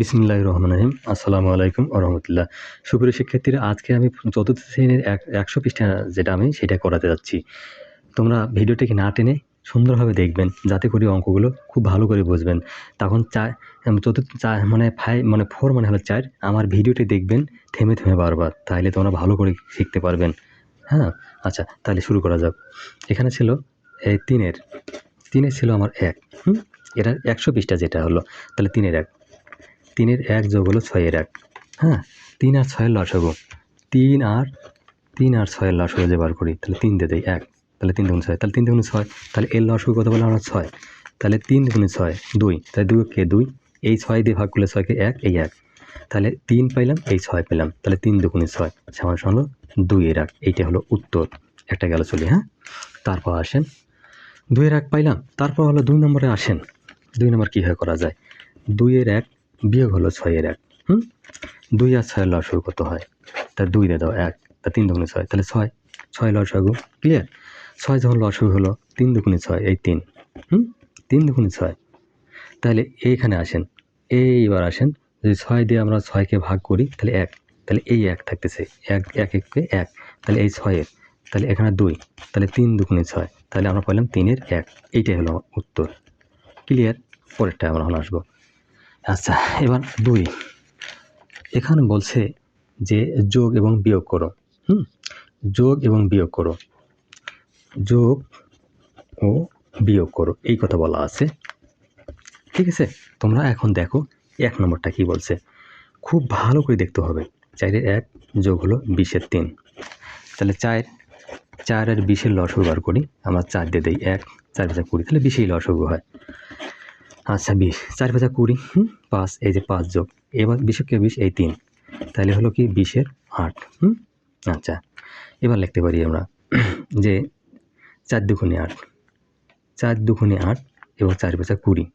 বিসমিল্লাহির রহমানির রহিম। আসসালামু আলাইকুম ওয়া রাহমাতুল্লাহ। সুপ্রিয় শিক্ষার্থীরা, আজকে আমি চতুর্থ শ্রেণীর ১০০ পৃষ্ঠা সেটা করাতে যাচ্ছি। তোমরা ভিডিওটিকে না টেনে সুন্দরভাবে দেখবেন, যাতে করে অঙ্কগুলো খুব ভালো করে বুঝবেন। তখন চতুর্থ 4 মানে হলো ৪। আমার ভিডিওটি দেখবেন থেমে, থেমে বারবার। তাইলে তোমরা ভালো করে শিখতে পারবেন। হ্যাঁ? আচ্ছা, তাহলে শুরু করা যাক। এখানে ছিল এই ৩ ছিল আমার ১। এটা ১০০ পৃষ্ঠা যেটা হলো। তাহলে ৩ এর ১। ৩ এর ১ যোগ হলো ৬ এর ১। হ্যাঁ? ৩ আর ৬ এর লসাগু। ৩ আর ৬ এর লসাগু যে বার করি, তাহলে ৩ দিয়ে দেই ১। তাহলে ৩ দুগুণে ৬। তাহলে ৩ দুগুণে ৬। তাহলে এর লসাগু কত বললাম আমরা? ৬। তাহলে ৩ দুগুণে ৬, ২। তাহলে ২ কে ২। এই ৬ দিয়ে ভাগ করলে ৬ কে ১, এই ১। তাহলে ৩ পাইলাম, এই ৬ পেলাম। তাহলে 3 দুগুণে ৬ সমান হলো ২ এর ১। এইটা হলো উত্তর। একটা গেল চলে, হ্যাঁ? তারপর আসেন ২ এর ১ পাইলাম। তারপর হলো ২ নম্বরে আসেন। ২ নম্বর কীভাবে করা যায়? ২ এর ১ বিয়োগ হলো ৬ এর ১। ২ আর ৬ এর লসাগু কত হয়? তা ২ দিয়ে দাও ১। তা ৩ দুগুণে ৬, তাহলে ৬। ৬ লসাগু, ক্লিয়ার? ৬ যখন লসাগু হলো, ৩ দুগুণে ৬, এই ৩। ৩ দুগুণে ৬। তাহলে এইখানে আসেন। এইবার আসেন, যদি ৬ দিয়ে আমরা ৬কে ভাগ করি, তাহলে ১। তাহলে এই ১ থাকতেছে। ১ এককে ১। তাহলে এই ৬ এর। তাহলে এখানে ২। তাহলে ৩ দুগুণে ৬। তাহলে আমরা পাইলাম ৩ এর ১। এইটাই হলো আমার উত্তর। ক্লিয়ার? পরেরটা আমরা আসবো। আচ্ছা, এবার ২। এখানে বলছে যে যোগ এবং বিয়োগ করো। যোগ এবং বিয়োগ করো। যোগ ও বিয়োগ করো, এই কথা বলা আছে। ঠিক আছে? তোমরা এখন দেখো ১ নম্বরটা কি বলছে। খুব ভালো করে দেখতে হবে। ৪ এর ১ যোগ হলো ২০ এর ৩। তাহলে ৪ আর ২০ এর লসাগু বার করি। আমরা ৪ দিয়ে দেই ১, ৪ ৫ ২০, তাহলে ২০ এই লসাগু হয়। আচ্ছা, ২০, ৪ ৫ ২০, ৫, এই যে ৫ যোগ। এবার ২০ কে ২০, এই ৩। তাহলে হলো কি ২০ এর ৮। আচ্ছা, এবার লিখতে পারি আমরা যে ৪ দুগুণে ৮। ৪ দুগুণে ৮ এবং ৪ ৫ ২০।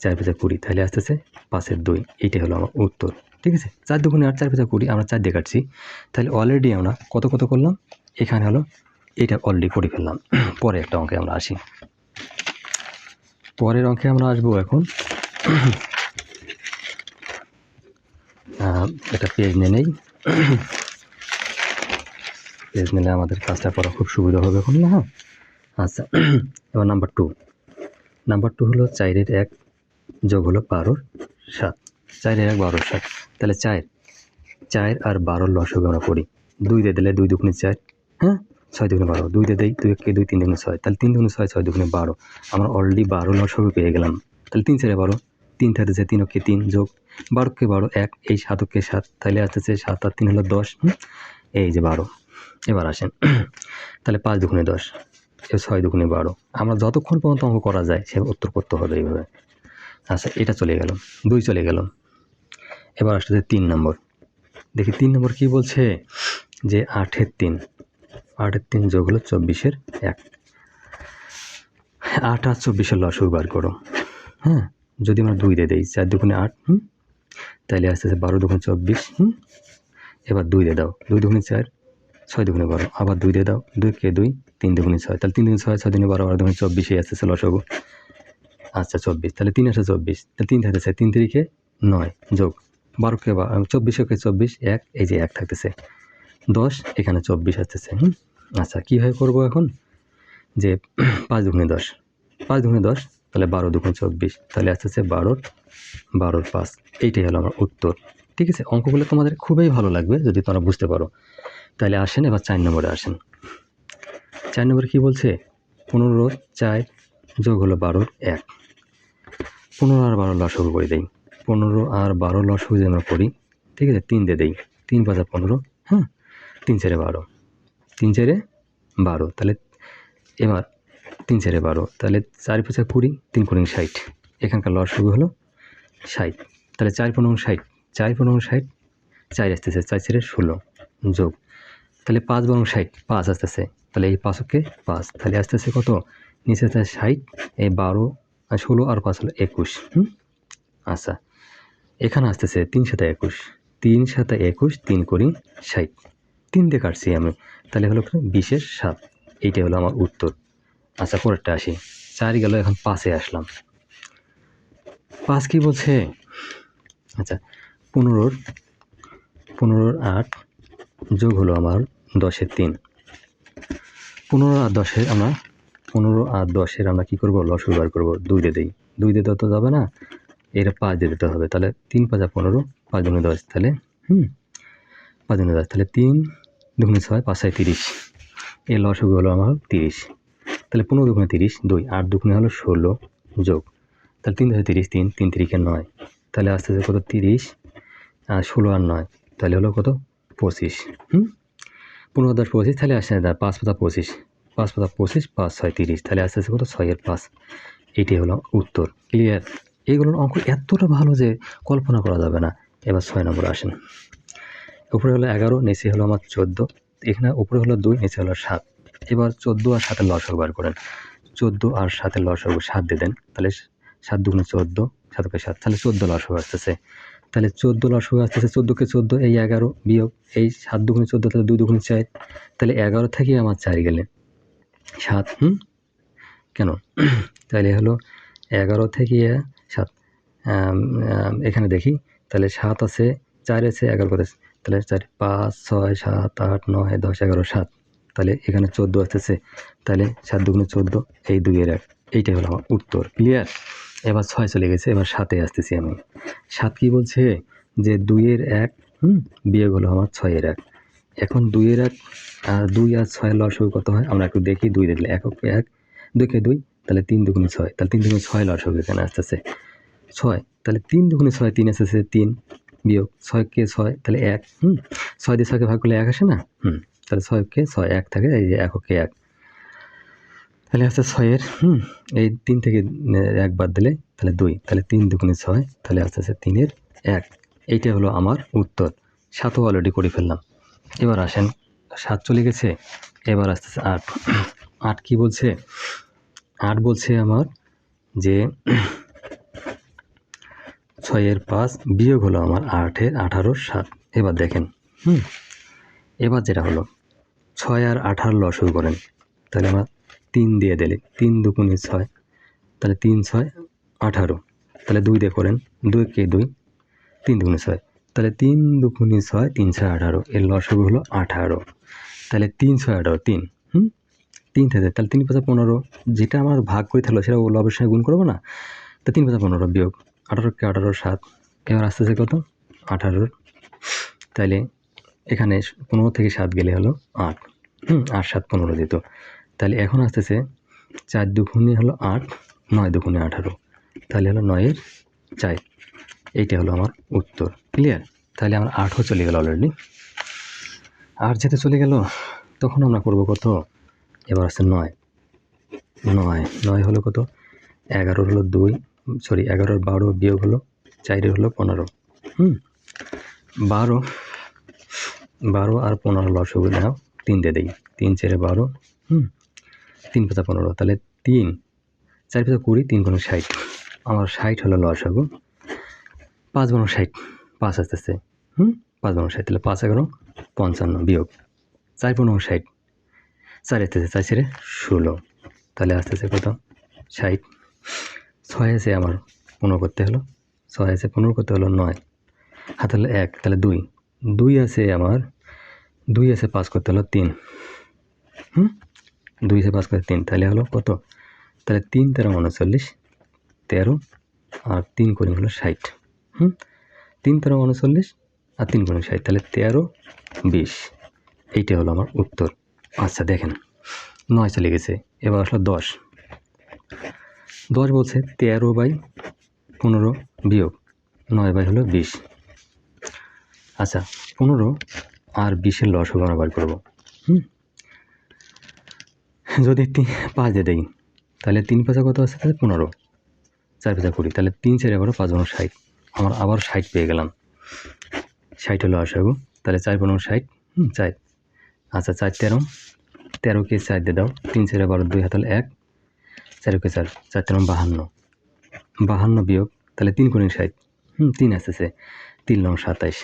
৪ ৫ ২০, তাহলে আসতেছে ৫ এর ২। এইটাই হলো আমার উত্তর। ঠিক আছে? ৪ দুগুণে ৮, ৪ ৫ ২০, আমরা ৪ দিয়ে কাটছি। তাহলে অলরেডি আমরা কত করলাম? এখানে হলো এইটা অলরেডি করে ফেললাম। পরে একটা অঙ্কে আমরা আসি। পরের অঙ্কে আমরা আসবো এখন। একটা পেজ নেই। পেজ নিলে আমাদের কাজটা করা খুব সুবিধা হবে এখন না? হ্যাঁ? আচ্ছা, এবার নাম্বার 2। নাম্বার 2 হলো ৪ এর ১ যোগ হলো ১২ এর ৭। ৪ এর ১ ১২ এর ৭। তাহলে ৪ আর ১২ লসাগু আমরা করি। ২ দিয়ে দিলে ২ দুগুণে ৪, হ্যাঁ? ৬ দুগুণে ১২। ২ দিয়ে দেই, ২ একে ২, ৩ দুগুণে ৬। তাহলে ৩ দুগুণে ৬, ৬ দুগুণে ১২। আমরা অলরেডি ১২ লসাগু পেয়ে গেলাম। তাহলে ৩ ৪ ১২, ৩ থাকতেছে, ৩ একে ৩ যোগ ১২ কে ১২, ১, এই ৭ একে ৭। তাহলে আসতেছে ৭ আর ৩ হলো ১০। এই যে ১২। এবার আসেন। তাহলে ৫ দুগুণে ১০, ৬ দুগুণে ১২। আমরা যতক্ষণ পর্যন্ত অঙ্ক করা যায় সে উত্তর করতে হবে এইভাবে। আচ্ছা, এটা চলে গেল। ২ চলে গেল। এবার আসতেছে ৩ নম্বর। দেখি ৩ নম্বর কি বলছে, যে ৮ এর ৩। ৮ এর ৩ যোগ হলো ২৪ এর ১। ৮ আর ২৪ এর লসাগু বার করো। হ্যাঁ? যদি আমরা ২ দিয়ে দেই, ৪ দুগুণে ৮, তাহলে আসতেছে ১২ দুগুণে ২৪। এবার ২ দিয়ে দাও, ২ দুগুণে ৪, ৬ দুগুণে ১২। আবার ২ দিয়ে দাও, ২ কে ২, ৩ দুগুণে ৬। তাহলে ৩ দুগুণে ৬, ৬ দুগুণে ১২, ১২ দুগুণে ২৪, এই আসতেছে লসাগু। আচ্ছা, ২৪। তাহলে ৩ আসে ২৪। তাহলে ৩ থাকতেছে, ৩ তিরিকে ৯ যোগ ১২ কে ২৪ কে ২৪, ১, এই যে ১ থাকতেছে। ১০, এখানে ২৪ আসতেছে। আচ্ছা, কীভাবে করবো এখন? যে ৫ দুগুণে ১০, ৫ দুগুণে ১০, তাহলে ১২ দুগুণে ২৪, তাহলে আসতেছে ১২ ১২ ৫। এইটাই হলো আমার উত্তর। ঠিক আছে? অঙ্কগুলো তোমাদের খুবই ভালো লাগবে যদি তোমরা বুঝতে পারো। তাহলে আসেন, এবার ৪ নম্বরে আসেন। ৪ নম্বরে কী বলছে? ১৫ ৪ যোগ হলো ১২ ১। ১৫ আর ১২ লসাগু করে দেই। ১৫ আর ১২ লসাগু যদি আমরা করি, ঠিক আছে? ৩ দিয়ে দেই, ৩ ৫ ১৫, হ্যাঁ? ৩ ৪ ১২, ৩ ৪ ১২। তাহলে এবার ৩ ৪ ১২, তাহলে ৪ ৫ ২০, ৩ কোণে ৬০। এখানকার লসাগু হলো ৬০। তাহলে ৪ ১৫ ৬০, ৪ ১৫ ৬০, ৪ আসতেছে, ৪ ৪ ১৬ যোগ, তাহলে ৫ ১২ ৬০, ৫ আসতেছে। তাহলে এই ৫ কে ৫, তাহলে আসতেছে কত? নিচে আসতেছে ৬০, এই ১২ আর ১৬ আর ৫ হলো ২১। আচ্ছা, এখানে আসতেছে ৩ সাথে ২১, ৩ সাথে ২১, ৩ কোণে ৬০। ৩ দিয়ে কাটছি আমি, তাহলে হলো ২০ এর ৭। এইটাই হলো আমার উত্তর। আচ্ছা, পরেরটা আসি। ৪ গেল, এখন ৫-এ আসলাম। ৫ কি বলছে? আচ্ছা, 15 8 যোগ হলো আমার 10-এর 3। 15 আর 10-এর আমরা 15 আর 10-এর আমরা কী করবো? লসাগু বার করবো। 2 দিয়ে দিই। 2 দিয়ে তো যাবে না, এটা 5 দিয়ে দিতে হবে। তাহলে 3 × 5 = 15, 5 × 10, তাহলে 5 × 10, তাহলে 3 2 × 6, 5 × 6 = 30। এর লসাগু হলো আমার 30। তাহলে 15 2 × 30 2, 8 2 হলো 16 যোগ, তাহলে 3 × 30 3, 3 3 9, তাহলে আস্তে আস্তে কত? 30 আর 16 আর 9, তাহলে হলো কত? 25। 15 10 25, তাহলে আসে 5 5 25, 5 5 25, 5 6 30, তাহলে আস্তে আস্তে কত? 6-এর 5। এটাই হলো উত্তর। ক্লিয়ার? এইগুলোর অঙ্ক এতটা ভালো যে কল্পনা করা যাবে না। এবার 6 নম্বরে আসেন। উপরে হলো 11, নিচে হলো আমার 14, এখানে উপরে হলো 2, নিচে হলো 7। এবার 14 আর 7-এর লসাগু বার করেন। 14 আর 7-এর লসাগু 7 দিয়ে দেন, তাহলে 7 2 × 14, 7 × 7, তাহলে 14 লসাগু আসতেছে। তাহলে 14 লসাগু আসতেছে, 14 কে 14, এই 11 বিয়োগ এই 7 2 × 14, তাহলে 2 2 × 4, তাহলে 11 থেকে আমার 4 গেলে 7। কেন? তাহলে হলো 11 থেকে 7, এখানে দেখি, তাহলে 7 আছে, 4 আছে, 11 কত আছে? তাহলে 4 5 6 7 8 9 10 11 7, তাহলে এখানে 14 আসতেছে। তাহলে 7 2 × 14, এই 2-এর 1, এইটাই হলো আমার উত্তর। ক্লিয়ার? এবার 6 চলে গেছে, এবার 7-এ আসতেছি আমি। 7 কি বলছে? যে 2-এর 1 বিয়োগ হলো আমার 6-এর 1। এখন 2-এর 1 আর 2 আর 6-এর লসাগু কত হয়? আমরা একটু দেখি। 2 দিয়ে দিলে 1 কে 1, 2 কে 2, তাহলে 3 2 × 6, তাহলে 3 2 × 6 লসাগু এখানে আসতেছে 6, তাহলে 3 2 × 6 3 আসতেছে 3, বিয়োগ 6 কে 6, তাহলে 1। 6 দিয়ে 6কে ভাগ করলে 1 আসে না? তাহলে 6 কে 6 1 থাকে, এই যে 1 কে 1, তাহলে আসছে 6-এর এই 3 থেকে 1 বাদ দিলে তাহলে 2, তাহলে 3 2 × 6, তাহলে আসতেছে 3-এর 1। এইটাই হলো আমার উত্তর। 7ও অলরেডি করে ফেললাম। এবার আসেন, 7 চলে গেছে, এবার আসতেছে 8। 8 কি বলছে? 8 বলছে আমার যে 6-এর 5 বিয়োগ হলো আমার 8-এর 18 7। এবার দেখেন, এবার যেটা হলো 6 আর 18 লসাগু করেন, তাহলে আমরা 3 দিয়ে দিলে 3 2 × 6, তাহলে 3 6 18, তাহলে 2 দিয়ে করেন, 2 কে 2, 3 2 × 6, তাহলে 3 2 × 6 3 6 18, এর লসাগু হলো 18। তাহলে 3 6 18 3, 3 থেকে, তাহলে 3 5 15, যেটা আমার ভাগ করে থাকলো সেটা লবের সঙ্গে গুণ করবো না? তো 3 5 15 বিয়োগ 18 কে 18 7, এবার আসতেছে কত? 18। তাহলে এখানে 15 থেকে 7 গেলে হলো 8, 8 7 15 দিত। তাহলে এখন আসতেছে 4 2 হলো 8, 9 2 18, তাহলে হলো 9-এর 4। এইটা হলো আমার উত্তর। ক্লিয়ার? তাহলে আমার 8ও চলে গেল অলরেডি। 8 যেতে চলে গেল, তখন আমরা করবো কত? এবার আসছে 9। 9 হলো কত? 11 হলো 2, 11 12 বিয়োগ হলো 4 হলো 15। 12 আর 15 লসাগু দাও, 3 দিয়ে দিই, 3 4 12, 3 5 15, তাহলে 3 4 5 20, 3 × 60, আমার 60 হলো লসাগু। 5 × 60, 5 আসতেছে, 5 × 60, তাহলে 5 11 55 বিয়োগ 4 15 60, 4 আসতেছে, 4 4 16, তাহলে আসতেছে কত? 60। 6 আছে আমার 15 করতে হলো, 6 আছে 15 করতে হলো 9, হাতে হলো 1, তাহলে 2, 2 আছে আমার, 2 আছে 5 করতে হলো 3, 2 আছে 5 করতে 3, তাহলে হলো কত? তাহলে 3 13 39, 13 আর 3 করে হলো 60, 3 13 39 আর 3 করে 60, তাহলে 13 20। এইটা হলো আমার উত্তর। আচ্ছা দেখেন, 9 চলে গেছে, এবার আসলো 10। 10 বলছে 13/15 বিয়োগ 9 হলো 20। আচ্ছা, 15 আর 20-এর লসাগু আমরা বার করবো। যদি 5 দিয়ে দেই, তাহলে 3 5 কত আছে? তাহলে 15, 4 5 20, তাহলে 3 4 11 5 15 60, আমার আবার 60 পেয়ে গেলাম। 60 হলো লসাগু, তাহলে 4 15 60, 4। আচ্ছা 4 13, 13 কে 4 দিয়ে দাও, 3 4 12, 2 হাতে হলো 1, 4 কে 4, 4 13 52, 52 বিয়োগ, তাহলে 3 করে 60, 3 আসতেছে, 3 9 27,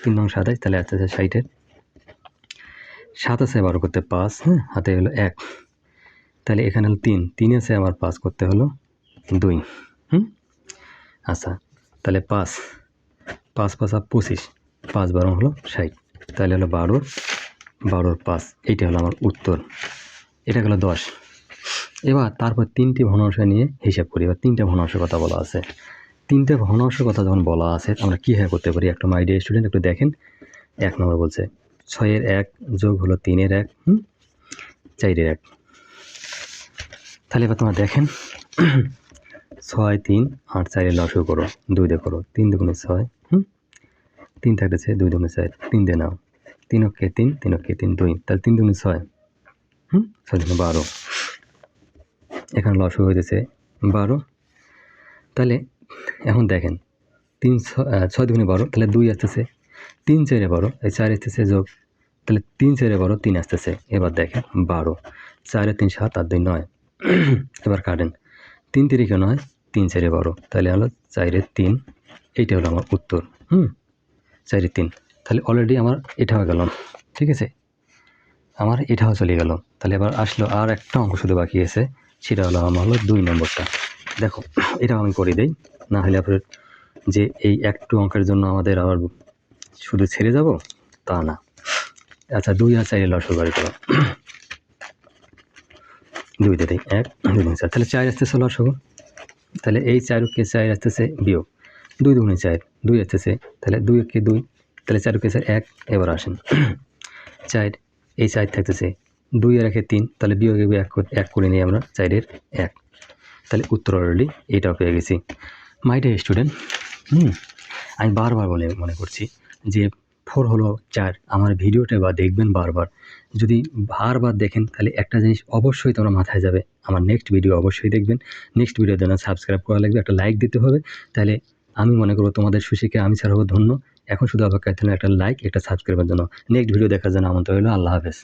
3 9 27, তাহলে আসতেছে 60-এর 7 আছে 12 করতে 5, হাতে হলো 1, তাহলে এখানে হলো 3, 3 আছে আমার 5 করতে হলো 2, আচ্ছা তাহলে 5 5 5 25, 5 12 হলো 60, তাহলে হলো 12, 12 5, এইটা হলো আমার উত্তর। এটা গেল 10। এবার তারপর 3টি ভগ্নাংশ নিয়ে হিসাব করি। এবার 3টে ভগ্নাংশের কথা বলা আছে। 3টে ভগ্নাংশের কথা যখন বলা আছে আমরা কীভাবে করতে পারি একটা মাই ডিয়ার স্টুডেন্ট একটু দেখেন। 1 নম্বর বলছে 6 এর 1 যোগ হলো 3 এর 1, 4 এর 1। তাহলে এবার তোমরা দেখেন 6 3 8 4 এর লসাগু করো, 2 দিয়ে করো, 3 দুগুণে 6, 3 থাকতেছে, 2 দুগুণে 4, 3 দিয়ে নাও, 3 ওকে 3, 3 ওকে 3, 2, তাহলে 3 দুগুণে 6, 6 দুগুণে 12। এখানে লসাগু হইতেছে 12। তাহলে এখন দেখেন 6 দুগুণে 12, তাহলে 2 আসতেছে, 3 4 12, এই 4 আসতেছে যোগ, তাহলে 3 4 12, 3 আসতেছে। এবার দেখেন 12, 4 3 7 আর 2 9। এবার কাটেন, 3 3 9, 3 4 12, তাহলে হলো 4 3। এইটা হলো আমার উত্তর। 4 3, তাহলে অলরেডি আমার এটা হয়ে গেল, ঠিক আছে, আমার এটাও চলে গেল। তাহলে এবার আসলো আর একটা অঙ্ক শুধু বাকি আছে, সেটা হলো আমার হলো 2 নম্বরটা। দেখো এটা আমি করে দেই, না হলে আপনার যে এই একটু অঙ্কের জন্য আমাদের আবার শুধু ছেড়ে যাব তা না। আচ্ছা 2 আর 4 এর লসাগু বের করো। 2 দিয়ে দেই 1 2 3 4, তাহলে 4 আসতেছে লসাগু, তাহলে এই 4 কে 4 আসতেছে বিয়োগ, 2 দুগুণে 4, 2 আসতেছে, তাহলে 2 কে 2, তাহলে 4 কে 4 1। এবার আসেন 4, এই 4 থাকতেছে, 2 আর 1 3, তাহলে বিয়োগে 1 করে নিই আমরা, 4 এর 1। তাহলে উত্তর অলরেডি এইটাও পেয়ে গেছি। মাই ডিয়ার স্টুডেন্ট, আমি বারবার মনে করছি যে 4 হলো 4, আমার ভিডিওটা বা দেখবেন বারবার, যদি বারবার দেখেন তাহলে একটা জিনিস অবশ্যই তোমরা মাথায় যাবে, আমার নেক্সট ভিডিও অবশ্যই দেখবেন। নেক্সট ভিডিওর জন্য সাবস্ক্রাইব করা লাগবে, একটা লাইক দিতে হবে, তাহলে আমি মনে করবো তোমাদের সুশিক্ষায় আমি ছাড়া হবো ধন্য। এখন শুধু অপেক্ষায় থাকলে একটা লাইক, একটা সাবস্ক্রাইবের জন্য। নেক্সট ভিডিও দেখার জন্য আমন্ত্রণ রইল। আল্লাহ হাফেজ।